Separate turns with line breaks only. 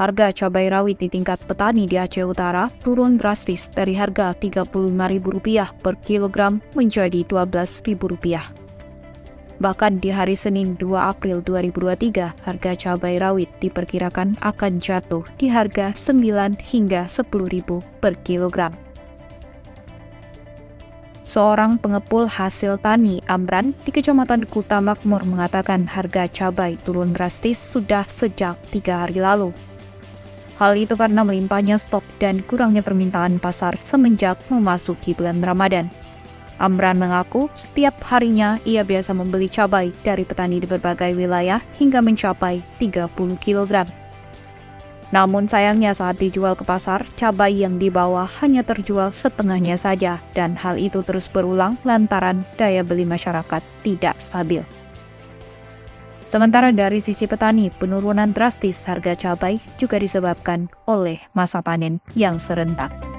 harga cabai rawit di tingkat petani di Aceh Utara turun drastis dari harga Rp35.000 per kilogram menjadi Rp12.000. Bahkan di hari Senin 2 April 2023, harga cabai rawit diperkirakan akan jatuh di harga 9 hingga 10.000 per kilogram. Seorang pengepul hasil tani, Amran, di Kecamatan Kuta Makmur mengatakan harga cabai turun drastis sudah sejak 3 hari lalu. Hal itu karena melimpahnya stok dan kurangnya permintaan pasar semenjak memasuki bulan Ramadan. Amran mengaku setiap harinya ia biasa membeli cabai dari petani di berbagai wilayah hingga mencapai 30 kg. Namun sayangnya saat dijual ke pasar, cabai yang dibawa hanya terjual setengahnya saja dan hal itu terus berulang lantaran daya beli masyarakat tidak stabil. Sementara dari sisi petani, penurunan drastis harga cabai juga disebabkan oleh masa panen yang serentak.